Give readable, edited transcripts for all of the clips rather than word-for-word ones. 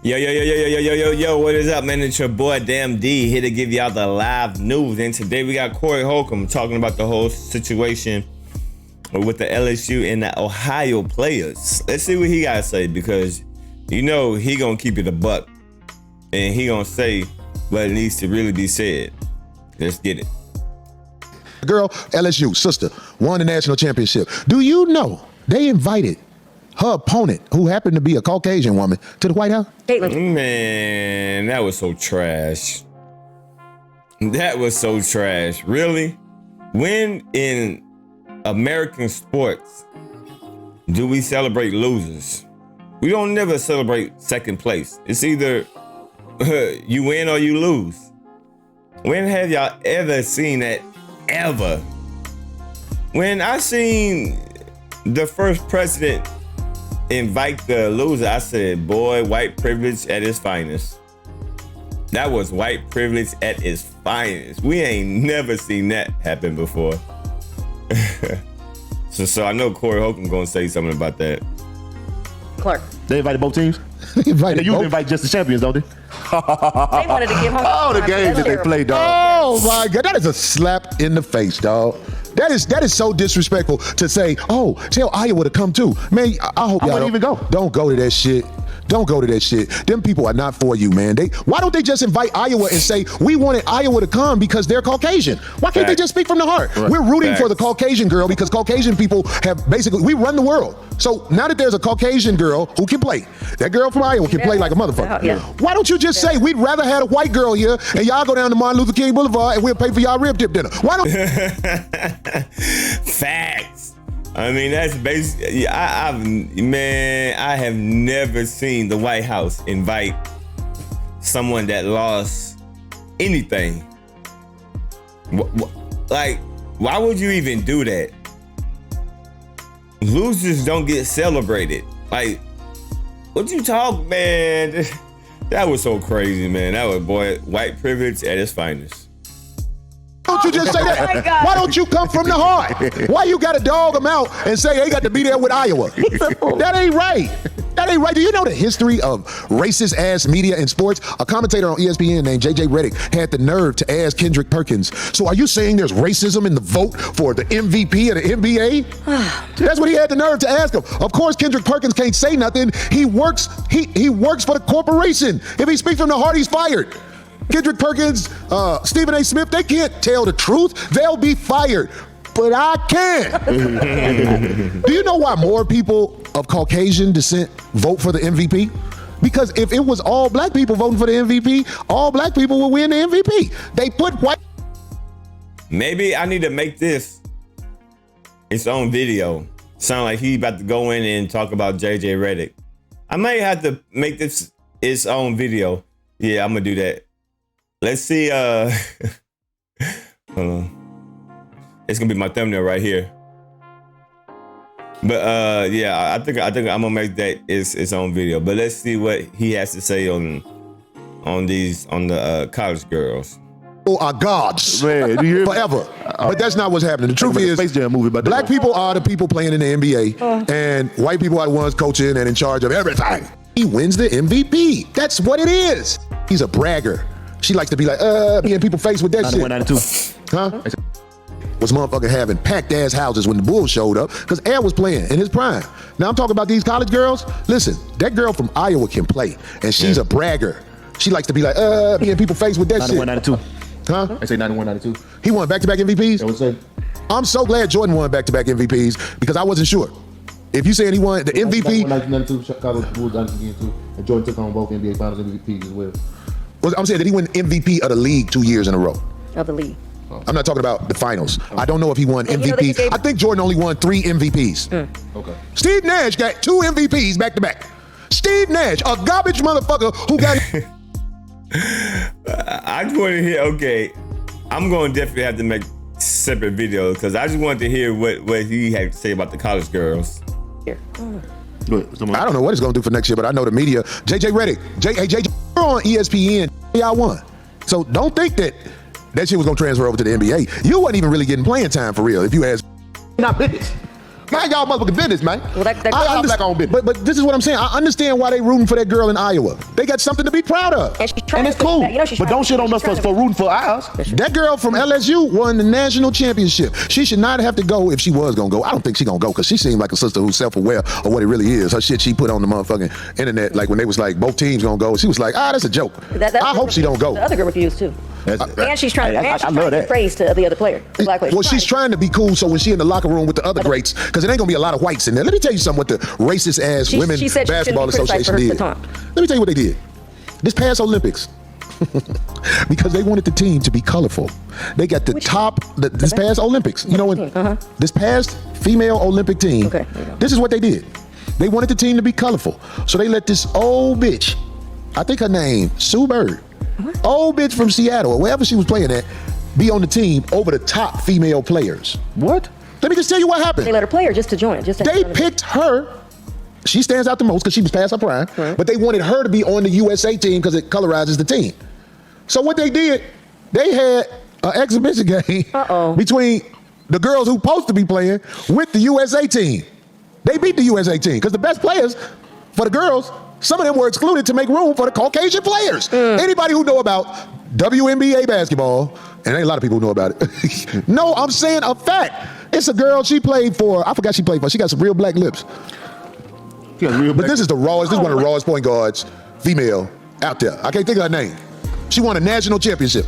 Yo, what is up, man? It's your boy, Damn D, here to give y'all the live news. And today we got Corey Holcomb talking about the whole situation with the LSU and the Ohio players. Let's see what he got to say, because you know he gonna keep it a buck. And he gonna say what needs to really be said. Let's get it. Girl, LSU, sister, won the national championship. Do you know they invited her opponent, who happened to be a Caucasian woman, to the White House? Man, that was so trash. That was so trash. Really? When in American sports do we celebrate losers? We don't never celebrate second place. It's either you win or you lose. When have y'all ever seen that? Ever? When I seen the first president invite the loser, I said, boy, white privilege at its finest. That was white privilege at its finest. We ain't never seen that happen before. So I know Corey Holcomb gonna say something about that. Clark. They invited both teams? They invited and they usually invite just the champions, don't they? They wanted to give home. Oh, the games that they play, dog. Oh my God, that is a slap in the face, dog. That is so disrespectful to say, oh, tell Iowa to come too. Man, I hope y'all wouldn't even go. Don't go to that shit. Don't go to that shit. Them people are not for you, man. Why don't they just invite Iowa and say, we wanted Iowa to come because they're Caucasian? Why can't they just speak from the heart? Right. We're rooting for the Caucasian girl because Caucasian people have we run the world. So now that there's a Caucasian girl who can play, that girl from Iowa can play like a motherfucker. Yeah. Why don't you just say, we'd rather have a white girl here and y'all go down to Martin Luther King Boulevard and we'll pay for y'all rib tip dinner? Why don't? Facts. I mean, that's basically, I have never seen the White House invite someone that lost anything. Like, why would you even do that? Losers don't get celebrated. Like, what you talk, man? That was so crazy, man. That was, boy, white privilege at its finest. Why don't you just say that? Why don't you come from the heart? Why you gotta dog them out and say they got to be there with Iowa? That ain't right. That ain't right. Do you know the history of racist ass media in sports? A commentator on ESPN named JJ Redick had the nerve to ask Kendrick Perkins, so are you saying there's racism in the vote for the MVP of the NBA? That's what he had the nerve to ask him. Of course, Kendrick Perkins can't say nothing. He works for the corporation. If he speaks from the heart, he's fired. Kendrick Perkins, Stephen A. Smith, they can't tell the truth. They'll be fired. But I can. Do you know why more people of Caucasian descent vote for the MVP? Because if it was all black people voting for the MVP, all black people will win the MVP. They put white. Maybe I need to make this its own video. Sound like he about to go in and talk about JJ Redick. I might have to make this its own video. Yeah, I'm gonna do that. Let's see, hold on. It's gonna be my thumbnail right here. But yeah, I think I'm gonna make that its own video. But let's see what he has to say on the college girls. Are gods, man, do you hear forever. But that's not what's happening. The truth is, Space Jam movie, but black people are the people playing in the NBA, and white people are the ones coaching and in charge of everything. He wins the MVP. That's what it is. He's a bragger. She likes to be like, me in people's face with that 91, shit. Huh? Was motherfucking having packed ass houses when the Bulls showed up because Air was playing in his prime. Now I'm talking about these college girls. Listen, that girl from Iowa can play, and she's a bragger. She likes to be like, me in people's face with that 91, shit. 92. Huh? I say 91, 92. He won back-to-back MVPs? I would say. I'm so glad Jordan won back-to-back MVPs because I wasn't sure. If you saying he won the MVP. 1992, Chicago Bulls dynasty again too, and Jordan took on both NBA Finals MVPs as well. I'm saying that he won MVP of the league 2 years in a row. Of the league. I'm not talking about the finals. I don't know if he won MVP. I think Jordan only won 3 MVPs. Okay. Steve Nash got 2 MVPs back to back. Steve Nash, a garbage motherfucker who got. I just want to hear. Okay, I'm going to definitely have to make separate videos because I just wanted to hear what he had to say about the college girls. Here. I don't know what it's going to do for next year, but I know the media. JJ Redick, JJ on ESPN. Y'all won. So don't think that shit was going to transfer over to the NBA. You wasn't even really getting playing time for real. If you ask. Not bitch. Mind y'all motherfucking business, man. Well, that I goes- understand, but this is what I'm saying. I understand why they rooting for that girl in Iowa. They got something to be proud of. And she's trying And it's to cool. You know, she's But trying don't to- shit on she's us trying for to- rooting for ours. That girl from LSU won the national championship. She should not have to go if she was gonna go. I don't think she gonna go because she seemed like a sister who's self-aware of what it really is. Her shit she put on the motherfucking internet, like when they was like both teams gonna go, she was like, that's a joke. I hope she don't go. The other girl refused too. And she's trying. I love that. Praise to the other player, the black player. Well, she's trying to be cool, so when she in the locker room with the other greats, because it ain't gonna be a lot of whites in there. Let me tell you something what the racist ass women she said she basketball shouldn't be criticized association for her did. baton. Let me tell you what they did. This past Olympics, because they wanted the team to be colorful. They got the this past Olympics. You know what? This past female Olympic team. Okay. This is what they did. They wanted the team to be colorful, so they let this old bitch, I think her name Sue Bird, old bitch from Seattle or wherever she was playing at, be on the team over the top female players. What? Let me just tell you what happened. They let her play her just to join. They picked her. She stands out the most because she was past her prime, but they wanted her to be on the USA team because it colorizes the team. So what they did, they had an exhibition game between the girls who supposed to be playing with the USA team. They beat the USA team because the best players for the girls, some of them were excluded to make room for the Caucasian players. Anybody who know about WNBA basketball, and ain't a lot of people who know about it. No, I'm saying a fact. It's a girl she played for. I forgot she played for. She got some real black lips. But this is the rawest. This is one of the rawest point guards, female, out there. I can't think of her name. She won a national championship.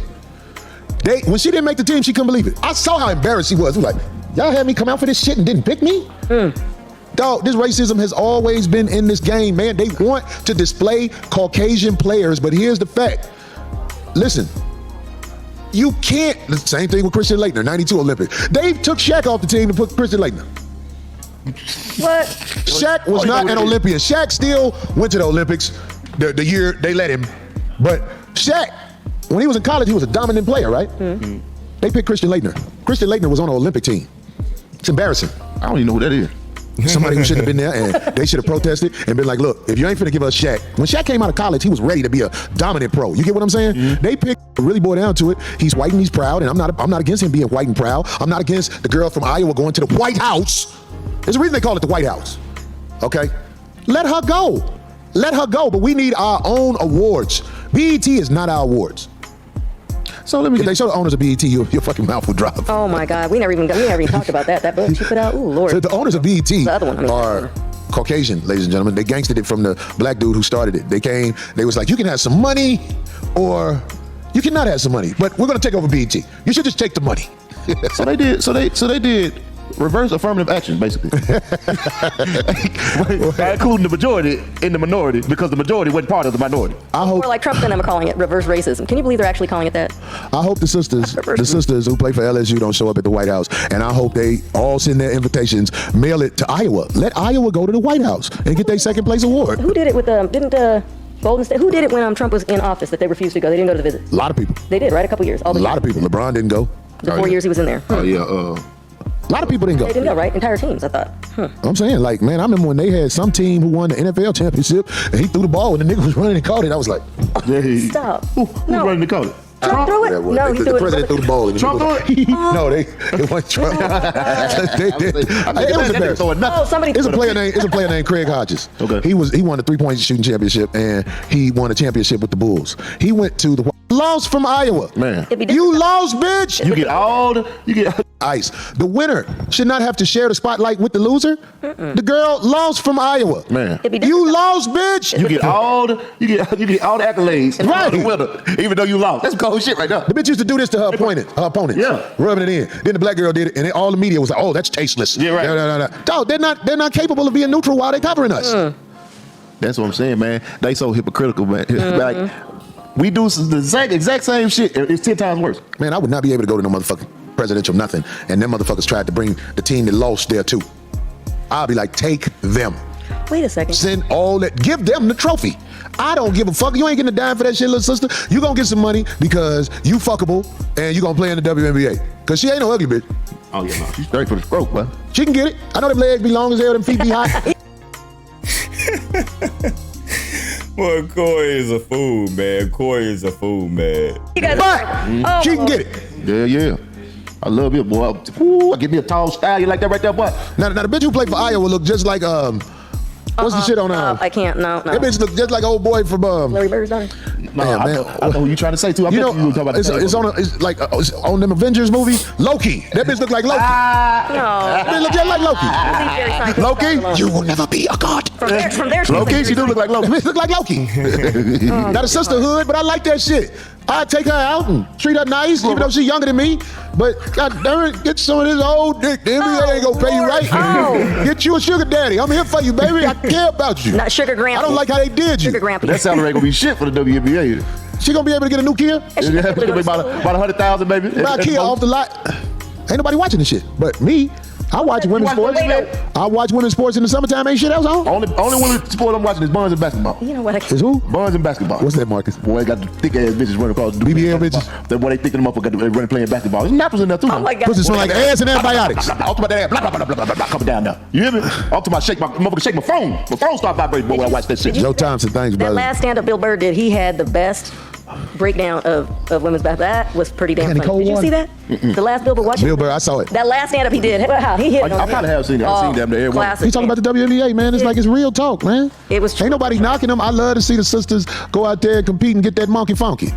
When she didn't make the team, she couldn't believe it. I saw how embarrassed she was. She was like, y'all had me come out for this shit and didn't pick me? Dog, this racism has always been in this game, man. They want to display Caucasian players, but here's the fact. Listen, you can't. The same thing with Christian Laettner, 92 Olympics. They took Shaq off the team and put Christian Laettner. What? Shaq was not an Olympian. Shaq still went to the Olympics the year they let him. But Shaq, when he was in college, he was a dominant player, right? They picked Christian Laettner. Christian Laettner was on an Olympic team. It's embarrassing. I don't even know who that is. Somebody who shouldn't have been there, and they should have protested and been like, look, if you ain't finna give us Shaq. When Shaq came out of college, he was ready to be a dominant pro. You get what I'm saying? They picked, really boiled down to it, he's white and he's proud, and I'm not against him being white and proud. I'm not against the girl from Iowa going to the White House. There's a reason they call it the White House, okay? Let her go. Let her go, but we need our own awards. BET is not our awards. So let me. If they show the owners of BET, your fucking mouth will drop. Oh my God, we never even talked about that. That book she put out. Ooh Lord. So the owners of BET The other one, I mean, are Caucasian, ladies and gentlemen. They gangstered it from the black dude who started it. They came. They was like, you can have some money, or you cannot have some money. But we're gonna take over BET. You should just take the money. So they did. So they did reverse affirmative action, basically. By including the majority in the minority because the majority wasn't part of the minority. I hope. Or like Trump and them are calling it reverse racism. Can you believe they're actually calling it that? I hope the sisters who play for LSU don't show up at the White House, and I hope they all send their invitations, mail it to Iowa. Let Iowa go to the White House and get their second place award. Who did it with Golden State? Who did it when Trump was in office that they refused to go? They didn't go to the visit. A lot of people. They did, right? A couple years. A lot of people. LeBron didn't go. The 4 years he was in there. Oh yeah. A lot of people didn't go. They didn't go, right? Entire teams, I thought. I'm saying, like, man, I remember when they had some team who won the NFL championship, and he threw the ball when the nigga was running and caught it. I was like, Yeah. Stop. Who's running the call it? Trump threw it? yeah, well, No, he the threw it. president threw the ball. And Trump threw it? No, it wasn't Trump. It was embarrassing. Oh, somebody It's a threw player it. named Craig Hodges. Okay. He won the 3-point shooting championship, and he won a championship with the Bulls. He went to the lost from Iowa. Man. It'd be You different. lost, bitch. You get all the Ice. The winner should not have to share the spotlight with the loser. The girl lost from Iowa. man. It'd be different. You lost, bitch. You get all the accolades, Right. the winner, even though you lost. That's cold shit right there. The bitch used to do this to her opponent. Yeah. Rubbing it in. Then the black girl did it, and all the media was like, "Oh, that's tasteless." Yeah, right. No. Dog, they're not capable of being neutral while they're covering us. That's what I'm saying, man. They so hypocritical, man. Like we do the exact same shit. It's 10 times worse. Man, I would not be able to go to no motherfucking presidential nothing, and them motherfuckers tried to bring the team that lost there too. I'll be like, take them. Wait a second. Send all that. Give them the trophy. I don't give a fuck. You ain't getting a dime for that shit, little sister. You gonna get some money because you fuckable and you gonna play in the WNBA. Cause she ain't no ugly bitch. Oh yeah, no, she's straight for the stroke, man. She can get it. I know them legs be long as hell, them feet be high. Boy, Corey is a fool, man. Corey is a fool, man. You guys, But she can get it. Yeah. I love you, boy. Ooh, I give me a tall stallion like that right there, boy. Now the bitch who played for Iowa look just like what's the shit on I can't. No. That bitch look just like old boy from Larry Bird's daughter. No, Man, I know who you trying to say too. I bet you were talking about it's on them Avengers movie. Loki. That bitch look like Loki. No. That bitch look just like Loki. Loki, you will never be a god. From there, Loki, she do look like Loki. Bitch look like Loki. Not a sisterhood, but I like that shit. I'd take her out and treat her nice, even though she's younger than me. But God damn it, get some of this old dick. The NBA ain't gonna pay you right. Oh. Get you a sugar daddy. I'm here for you, baby. I care about you. Not sugar grandpa. I don't like how they did you. Sugar grandpa. That salary ain't gonna be shit for the WNBA. She gonna be able to get a new Kia? About 100,000, baby. Buy a Kia off the lot. Ain't nobody watching this shit. But me, I watch women's sports. I watch women's sports in the summertime. Ain't shit else on. Only women's sport I'm watching is Buns and basketball. You know what? Is who? Buns and basketball. What's that, Marcus? Boy, got the thick ass bitches running across the BBL bitches? That boy, they thinking them up got running playing basketball. There's napples in there too. Oh my God. Pussy smell like ass and antibiotics. I'm talking about that ass. Blah, blah, blah, blah, blah, blah, coming down now. You hear me? I'm talking about shake my phone. My phone start vibrating, boy, when I watch that shit. Joe Thompson, thanks, That brother. last stand-up Bill Burr did, he had the best breakdown of women's basketball. That was pretty damn Any funny. cold Did you water? see that? The last Bill Burr watch Bill Burr, I saw it. That last stand-up he did. How he hit. I probably have seen it. I've seen them there. Classic. He talking about the WNBA, man. It's like it's real talk, man. It was true. Ain't nobody knocking them. I love to see the sisters go out there and compete and get that monkey funky.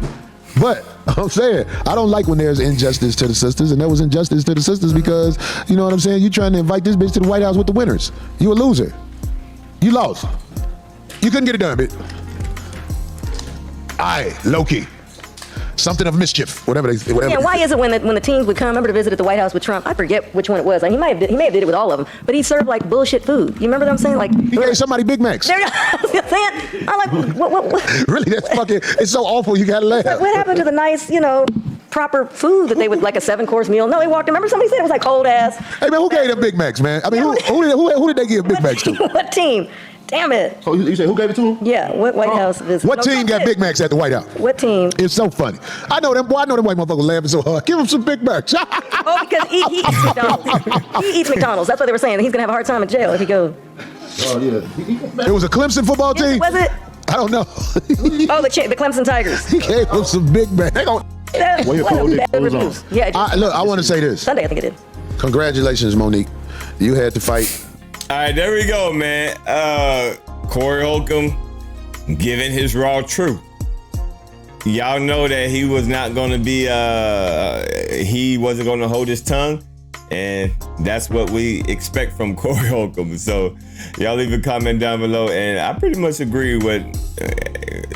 But I'm saying, I don't like when there's injustice to the sisters, and there was injustice to the sisters because, you know what I'm saying, you trying to invite this bitch to the White House with the winners. You a loser. You lost. You couldn't get it done, bitch. Aye, low-key. Something of mischief, whatever. Yeah, why is it when the teams would come, remember to visit at the White House with Trump? I forget which one it was. Like, he may have did it with all of them, but he served like bullshit food. You remember what I'm saying? Like He gave somebody Big Macs. There, I was saying, I'm like, what? Really, that's fucking, it's so awful you gotta laugh. What happened to the nice, proper food that they would, like a 7-course meal? No, he walked in. Remember somebody said it was like cold ass. Hey man, who gave them Big Macs, man? I mean, who did they give Big Macs to? What team? Damn it. So you say who gave it to him? Yeah, what White House visit? What No, team got Big Macs at the White House? What team? It's so funny. I know them white motherfuckers laughing so hard. Give him some Big Macs. Oh, because he eats McDonald's. He eats McDonald's. That's what they were saying. He's going to have a hard time in jail if he goes. Oh, yeah. It was a Clemson football team? Was it? I don't know. Oh, the Clemson Tigers. He gave him some Big Macs. Well, your phone did close on. Yeah. Look, I want to say this. Sunday, I think it did. Congratulations, Monique. You had to fight. All right, there we go, man. Corey Holcomb giving his raw truth. Y'all know that he was not going to be, he wasn't going to hold his tongue. And that's what we expect from Corey Holcomb. So y'all leave a comment down below. And I pretty much agree with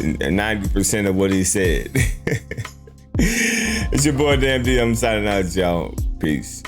90% of what he said. It's your boy, Damn D. I'm signing out, y'all. Peace.